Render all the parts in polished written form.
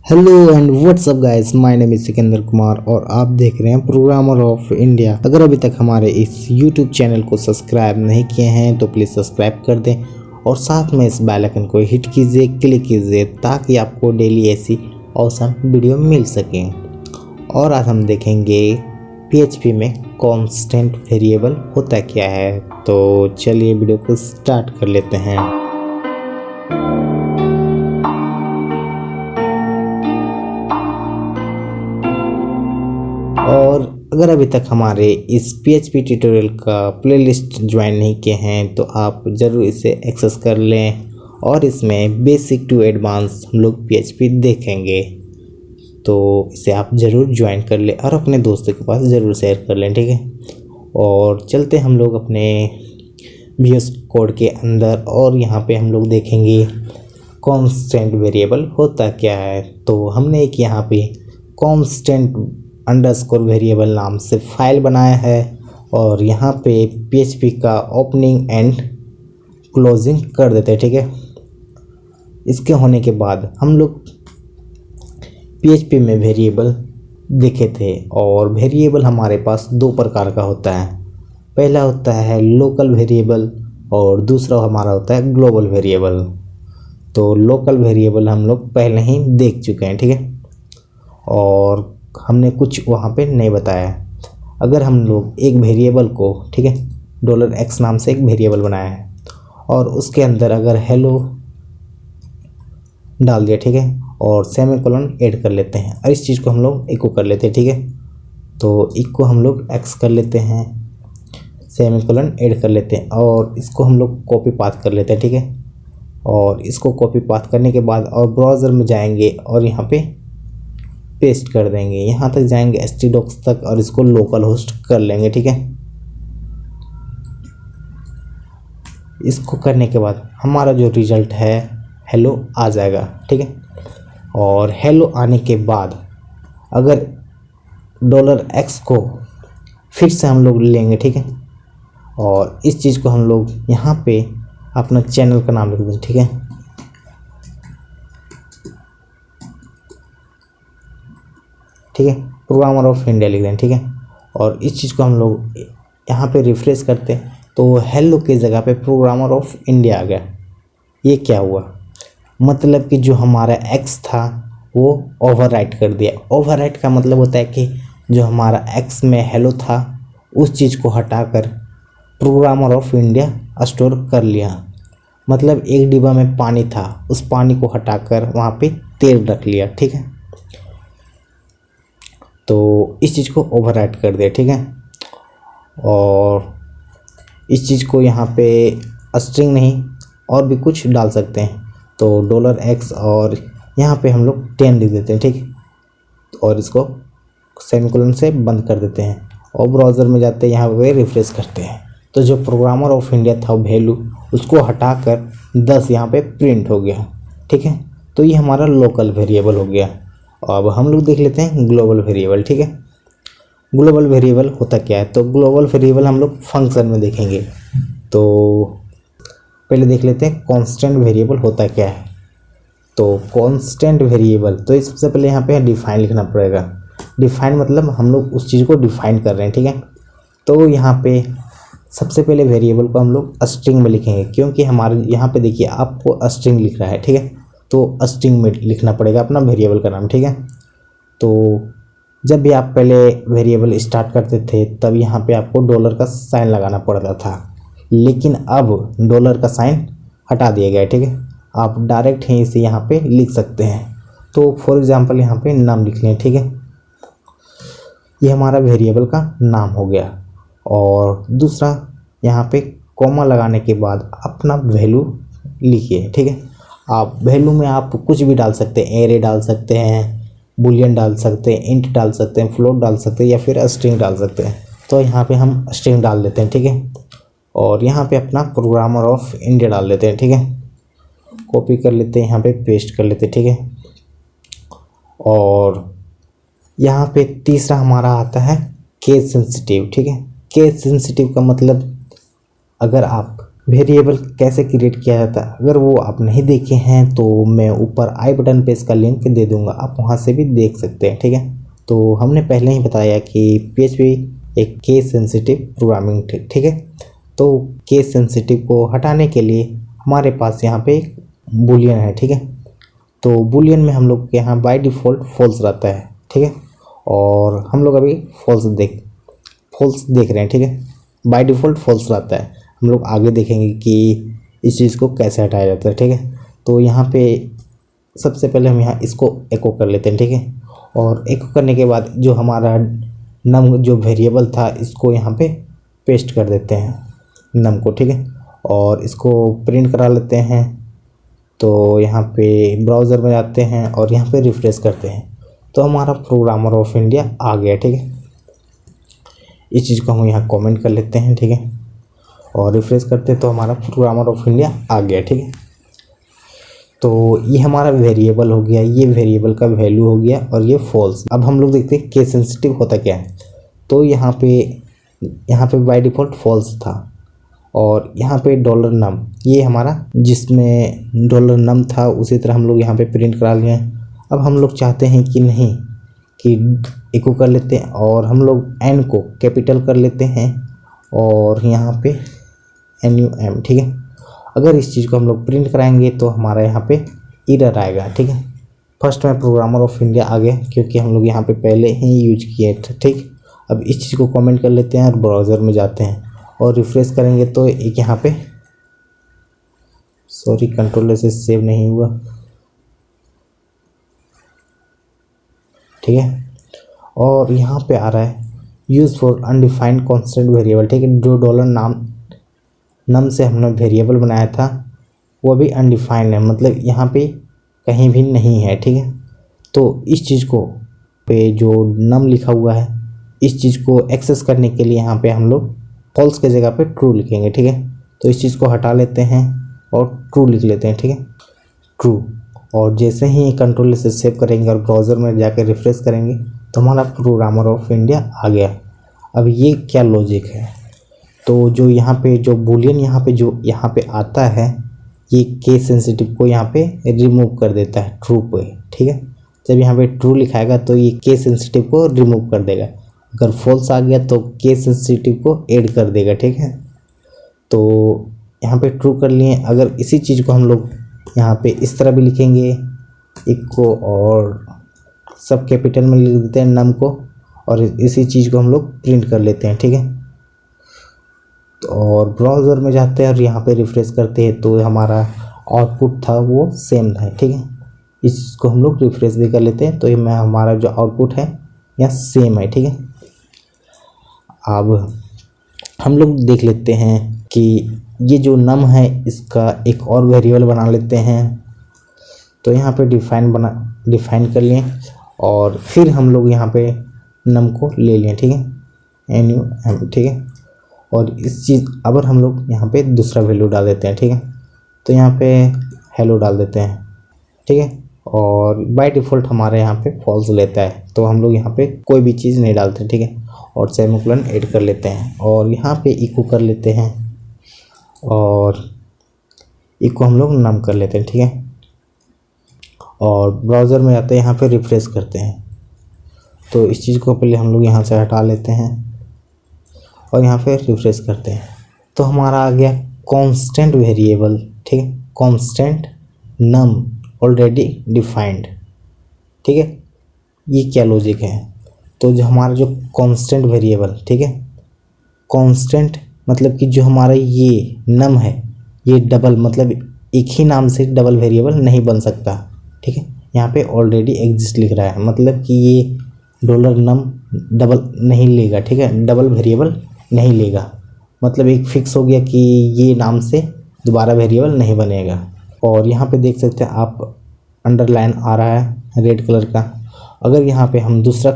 Hello and WhatsApp guys, my name is Sikandar Kumar और आप देख रहे हैं प्रोग्रामर ऑफ इंडिया। अगर अभी तक हमारे इस यूट्यूब चैनल को सब्सक्राइब नहीं किए हैं तो प्लीज़ सब्सक्राइब कर दें और साथ में इस बेल आइकन को हिट कीजिए, क्लिक कीजिए ताकि आपको डेली ऐसी ऑसम वीडियो मिल सके। और आज हम देखेंगे PHP में कांस्टेंट वेरिएबल होता क्या है। तो चलिए वीडियो को स्टार्ट कर लेते हैं। और अगर अभी तक हमारे इस PHP ट्यूटोरियल का प्लेलिस्ट ज्वाइन नहीं किए हैं तो आप ज़रूर इसे एक्सेस कर लें और इसमें बेसिक टू एडवांस हम लोग PHP देखेंगे। तो इसे आप ज़रूर ज्वाइन कर लें और अपने दोस्तों के पास ज़रूर शेयर कर लें, ठीक है। और चलते हम लोग अपने VS कोड के अंदर और यहाँ पे हम लोग देखेंगे कांस्टेंट वेरिएबल होता क्या है। तो हमने एक यहाँ पे कांस्टेंट अंडरस्कोर वेरिएबल नाम से फाइल बनाया है और यहाँ पे PHP का ओपनिंग एंड क्लोजिंग कर देते हैं, ठीक है। इसके होने के बाद हम लोग PHP में वेरिएबल देखे थे और वेरिएबल हमारे पास दो प्रकार का होता है। पहला होता है लोकल वेरिएबल और दूसरा हमारा होता है ग्लोबल वेरिएबल। तो लोकल वेरिएबल हम लोग पहले ही देख चुके हैं, ठीक है, और हमने कुछ वहाँ पे नहीं बताया। अगर हम लोग एक वेरिएबल को, ठीक है, $x नाम से एक वेरिएबल बनाया है और उसके अंदर अगर हेलो डाल दिया, ठीक है, और सेमीकोलन ऐड कर लेते हैं और इस चीज़ को हम लोग इको कर लेते हैं, ठीक है। तो इको हम लोग x कर लेते हैं, सेमीकोलन ऐड कर लेते हैं और इसको हम लोग कॉपी पाथ कर लेते हैं, ठीक है। और इसको कॉपी पाथ करने के बाद और ब्राउज़र में जाएंगे और यहाँ पे पेस्ट कर देंगे, यहाँ तक जाएंगे htdocs तक और इसको लोकल होस्ट कर लेंगे, ठीक है। इसको करने के बाद हमारा जो रिजल्ट है हेलो आ जाएगा, ठीक है। और हेलो आने के बाद अगर $x को फिर से हम लोग लेंगे, ठीक है, और इस चीज़ को हम लोग यहाँ पे अपना चैनल का नाम लिख देंगे, ठीक है। ठीक है, प्रोग्रामर ऑफ इंडिया लिख दें, ठीक है। और इस चीज़ को हम लोग यहाँ पे रिफ्रेश करते हैं तो हेलो की जगह पे प्रोग्रामर ऑफ इंडिया आ गया। ये क्या हुआ, मतलब कि जो हमारा x था वो ओवरराइट कर दिया। ओवरराइट का मतलब होता है कि जो हमारा x में हेलो था उस चीज़ को हटाकर प्रोग्रामर ऑफ इंडिया स्टोर कर लिया। मतलब एक डिब्बा में पानी था, उस पानी को हटाकर वहाँ पे तेल रख लिया, ठीक है। तो इस चीज़ को ओवरराइट कर दिया, ठीक है। और इस चीज़ को यहाँ पे स्ट्रिंग नहीं और भी कुछ डाल सकते हैं। तो $x और यहाँ पे हम लोग 10 लिख देते हैं, ठीक है। और इसको सेमीकोलन से बंद कर देते हैं और ब्राउज़र में जाते हैं, यहाँ पे रिफ्रेश करते हैं तो जो प्रोग्रामर ऑफ इंडिया था वैल्यू उसको हटाकर 10 यहाँ पे प्रिंट हो गया, ठीक है। तो ये हमारा लोकल वेरिएबल हो गया। अब हम लोग देख लेते हैं ग्लोबल वेरिएबल, ठीक है। ग्लोबल वेरिएबल होता क्या है, तो ग्लोबल वेरिएबल हम लोग फंक्शन में देखेंगे। तो पहले देख लेते हैं कांस्टेंट वेरिएबल होता क्या है। तो कांस्टेंट वेरिएबल, तो इससे पहले यहाँ पे डिफाइन लिखना पड़ेगा। डिफाइन मतलब हम लोग उस चीज़ को डिफाइन कर रहे हैं, ठीक है। तो यहाँ पे सबसे पहले वेरिएबल को हम लोग स्ट्रिंग में लिखेंगे, क्योंकि हमारे यहाँ पे देखिए आपको स्ट्रिंग लिख रहा है, ठीक है। तो स्ट्रिंग में लिखना पड़ेगा अपना वेरिएबल का नाम, ठीक है। तो जब भी आप पहले वेरिएबल स्टार्ट करते थे तब यहाँ पे आपको डॉलर का साइन लगाना पड़ता था, लेकिन अब डॉलर का साइन हटा दिया गया है, ठीक है। आप डायरेक्ट ही इसे यहाँ पे लिख सकते हैं। तो फॉर एग्जांपल यहाँ पे नाम लिख लें, ठीक है। ये हमारा वेरिएबल का नाम हो गया। और दूसरा यहाँ पे कॉमा लगाने के बाद अपना वैल्यू लिखिए, ठीक है। आप वैल्यू में आप कुछ भी डाल सकते हैं, एरे डाल सकते हैं, बुलियन डाल सकते हैं, इंट डाल सकते हैं, फ्लोट डाल सकते हैं या फिर स्ट्रिंग डाल सकते हैं। तो यहाँ पे हम स्ट्रिंग डाल देते हैं, ठीक है। और यहाँ पे अपना प्रोग्रामर ऑफ इंडिया डाल देते हैं, ठीक है। कॉपी कर लेते हैं, यहाँ पे पेस्ट कर लेते हैं, ठीक है। और यहाँ पे तीसरा हमारा आता है केस सेंसिटिव, ठीक है। केस सेंसिटिव का मतलब अगर आप वेरिएबल कैसे क्रिएट किया जाता है, अगर वो आप नहीं देखे हैं तो मैं ऊपर आई बटन पे इसका लिंक दे दूंगा, आप वहाँ से भी देख सकते हैं। ठीक है, तो हमने पहले ही बताया कि PHP एक केस सेंसिटिव प्रोग्रामिंग, ठीक है। तो केस सेंसिटिव को हटाने के लिए हमारे पास यहाँ पे एक बूलियन है। ठीक है, तो बूलियन में हम लोग के यहाँ बाय डिफ़ॉल्ट फॉल्स रहता है। ठीक है, और हम लोग अभी फॉल्स देख रहे हैं। ठीक है, बाय डिफ़ॉल्ट फॉल्स रहता है। हम लोग आगे देखेंगे कि इस चीज़ को कैसे हटाया जाता है। ठीक है, तो यहाँ पे सबसे पहले हम यहाँ इसको एको कर लेते हैं। ठीक है, और एको करने के बाद जो हमारा नम जो वेरिएबल था इसको यहाँ पे पेस्ट कर देते हैं नम को। ठीक है, और इसको प्रिंट करा लेते हैं। तो यहाँ पे ब्राउज़र में जाते हैं और यहाँ पे रिफ्रेश करते हैं, तो हमारा प्रोग्रामर ऑफ इंडिया आ गया। ठीक है, इस चीज़ को हम यहाँ कमेंट कर लेते हैं। ठीक है, और रिफ्रेश करते हैं तो हमारा प्रोग्रामर ऑफ इंडिया आ गया। ठीक है, तो ये हमारा वेरिएबल हो गया, ये वेरिएबल का वैल्यू हो गया और ये फॉल्स। अब हम लोग देखते हैं केस सेंसिटिव होता क्या है। तो यहाँ पे बाय डिफ़ॉल्ट फॉल्स था, और यहाँ पे डॉलर नम, ये हमारा जिसमें डॉलर नम था उसी तरह हम लोग यहाँ पे प्रिंट करा लिए हैं। अब हम लोग चाहते हैं कि नहीं कि इको कर लेते हैं, और हम लोग एन को कैपिटल कर लेते हैं और यहाँ पे NUM। ठीक है, अगर इस चीज़ को हम लोग प्रिंट कराएंगे तो हमारा यहाँ पे एरर आएगा। ठीक है, फर्स्ट में प्रोग्रामर ऑफ इंडिया आ गया क्योंकि हम लोग यहाँ पे पहले ही यूज किए थे। ठीक, अब इस चीज़ को कमेंट कर लेते हैं और ब्राउज़र में जाते हैं और रिफ्रेश करेंगे तो एक यहाँ पे, सॉरी कंट्रोलर से सेव नहीं हुआ। ठीक है, और यहाँ पे आ रहा है use for undefined constant variable. ठीक है, जो डॉलर नम से हमने वेरिएबल बनाया था वो भी अनडिफाइंड है, मतलब यहाँ पे कहीं भी नहीं है। ठीक है, तो इस चीज़ को पे जो नम लिखा हुआ है इस चीज़ को एक्सेस करने के लिए यहाँ पे हम लोग फॉल्स के जगह पे ट्रू लिखेंगे। ठीक है, तो इस चीज़ को हटा लेते हैं और ट्रू लिख लेते हैं। ठीक है, ट्रू, और जैसे ही कंट्रोल से सेव करेंगे और ब्राउज़र में जाकर रिफ्रेश करेंगे तो हमारा प्रोग्रामर ऑफ इंडिया आ गया। अब ये क्या लॉजिक है, तो जो यहाँ पे जो बूलियन यहाँ पे आता है ये केस सेंसिटिव को यहाँ पे रिमूव कर देता है ट्रू पे। ठीक है, जब यहाँ पे ट्रू लिखाएगा तो ये केस सेंसिटिव को रिमूव कर देगा, अगर फॉल्स आ गया तो केस सेंसिटिव को ऐड कर देगा। ठीक है, तो यहाँ पे ट्रू कर लिए। अगर इसी चीज़ को हम लोग यहाँ पे इस तरह भी लिखेंगे इको, और सब कैपिटल में लिख देते हैं नम को, और इसी चीज़ को हम लोग प्रिंट कर लेते हैं। ठीक है, और ब्राउज़र में जाते हैं और यहाँ पे रिफ्रेश करते हैं तो हमारा आउटपुट था वो सेम था। ठीक है, इसको हम लोग रिफ्रेश भी कर लेते हैं तो ये हमारा जो आउटपुट है यहाँ सेम है। ठीक है, अब हम लोग देख लेते हैं कि ये जो नम है इसका एक और वेरिएबल बना लेते हैं। तो यहाँ पे डिफाइन कर लिए और फिर हम लोग यहाँ पे नम को ले लिए। ठीक है, NUM। ठीक है, और इस चीज़ अब हम लोग यहाँ पे दूसरा वैल्यू डाल देते हैं। ठीक है, तो यहाँ पे हेलो डाल देते हैं। ठीक है, और बाय डिफ़ॉल्ट हमारे यहाँ पे फॉल्स लेता है तो हम लोग यहाँ पे कोई भी चीज़ नहीं डालते। ठीक है, और सेमीकोलन ऐड कर लेते हैं और यहाँ पे इको कर लेते हैं और इको हम लोग नम कर लेते हैं। ठीक है, और ब्राउज़र में जाते हैं, यहाँ पे रिफ्रेश करते हैं तो इस चीज़ को पहले हम लोग यहाँ से हटा लेते हैं और यहाँ पे रिफ्रेश करते हैं तो हमारा आ गया कांस्टेंट वेरिएबल। ठीक है, कांस्टेंट नम ऑलरेडी डिफाइंड। ठीक है, ये क्या लॉजिक है, तो जो हमारा जो कांस्टेंट वेरिएबल, ठीक है, कांस्टेंट मतलब कि जो हमारा ये नम है ये डबल, मतलब एक ही नाम से डबल वेरिएबल नहीं बन सकता। ठीक है, यहाँ पे ऑलरेडी एग्जिस्ट लिख रहा है, मतलब कि ये डॉलर नम डबल नहीं लेगा। ठीक है, डबल वेरिएबल नहीं लेगा, मतलब एक फिक्स हो गया कि ये नाम से दोबारा वेरिएबल नहीं बनेगा। और यहाँ पे देख सकते हैं आप अंडरलाइन आ रहा है रेड कलर का, अगर यहाँ पे हम दूसरा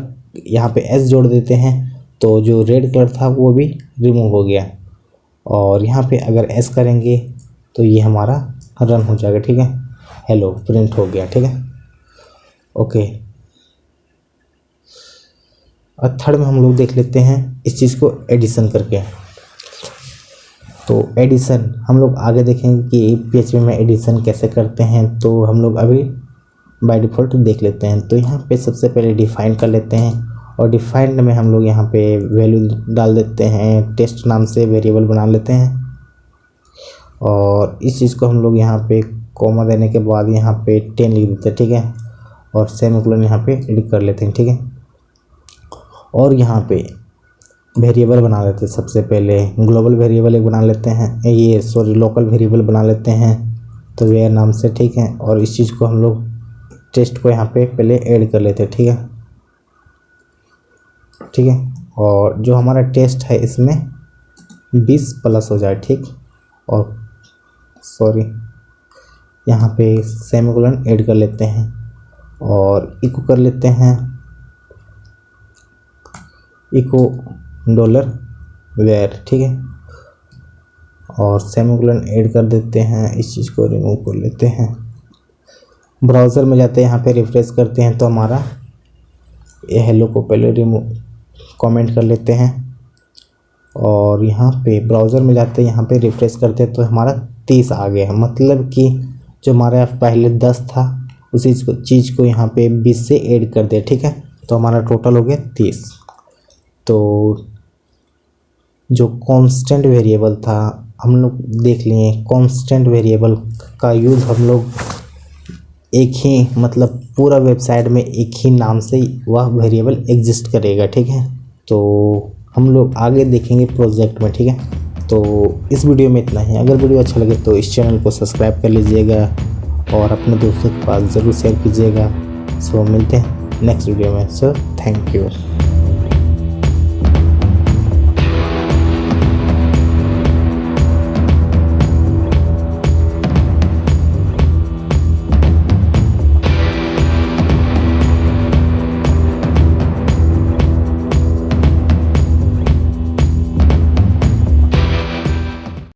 यहाँ पे एस जोड़ देते हैं तो जो रेड कलर था वो भी रिमूव हो गया, और यहाँ पे अगर एस करेंगे तो ये हमारा रन हो जाएगा। ठीक है, हेलो प्रिंट हो गया। ठीक है, ओके। और थर्ड में हम लोग देख लेते हैं इस चीज़ को एडिशन करके। तो एडिशन हम लोग आगे देखेंगे कि PHP में एडिशन कैसे करते हैं, तो हम लोग अभी बाय डिफ़ॉल्ट देख लेते हैं। तो यहाँ पे सबसे पहले डिफ़ाइन कर लेते हैं और डिफ़ाइंड में हम लोग यहाँ पे वैल्यू डाल देते हैं, टेस्ट नाम से वेरिएबल बना लेते हैं और इस चीज़ को हम लोग यहाँ पे कॉमा देने के बाद यहाँ पे 10 लिख देते हैं, ठीक है, और सेमीकोलन यहाँ पे एडिट कर लेते हैं, ठीक है। और यहाँ पे वेरिएबल बना लेते हैं, सबसे पहले ग्लोबल वेरिएबल एक बना लेते हैं, ये सॉरी लोकल वेरिएबल बना लेते हैं तो वेयर नाम से, ठीक है। और इस चीज़ को हम लोग टेस्ट को यहाँ पे पहले ऐड कर लेते हैं, ठीक है, ठीक है। और जो हमारा टेस्ट है इसमें 20 प्लस हो जाए, ठीक। और सॉरी यहाँ पे सेमीकोलन ऐड कर लेते हैं और इको कर लेते हैं, इको डॉलर वेयर, ठीक है। और सेमीकोलन ऐड कर देते हैं, इस चीज़ को रिमूव कर लेते हैं। ब्राउज़र में जाते हैं, यहाँ पे रिफ्रेश करते हैं तो हमारा ये हेलो को पहले रिमूव कमेंट कर लेते हैं और यहाँ पे ब्राउज़र में जाते हैं, यहाँ पे रिफ्रेश करते हैं तो हमारा 30 आ गया है। मतलब कि जो हमारे पहले 10 था उसी चीज़ को यहाँ पे 20 से ऐड कर दे, ठीक है, तो हमारा टोटल हो गया 30। तो जो कांस्टेंट वेरिएबल था हम लोग देख लिए, कांस्टेंट वेरिएबल का यूज़ हम लोग एक ही मतलब पूरा वेबसाइट में एक ही नाम से वह वेरिएबल एग्जिस्ट करेगा, ठीक है। तो हम लोग आगे देखेंगे प्रोजेक्ट में, ठीक है। तो इस वीडियो में इतना ही। अगर वीडियो अच्छा लगे तो इस चैनल को सब्सक्राइब कर लीजिएगा और अपने दोस्तों के पास ज़रूर शेयर कीजिएगा। सो मिलते हैं नेक्स्ट वीडियो में। So thank you.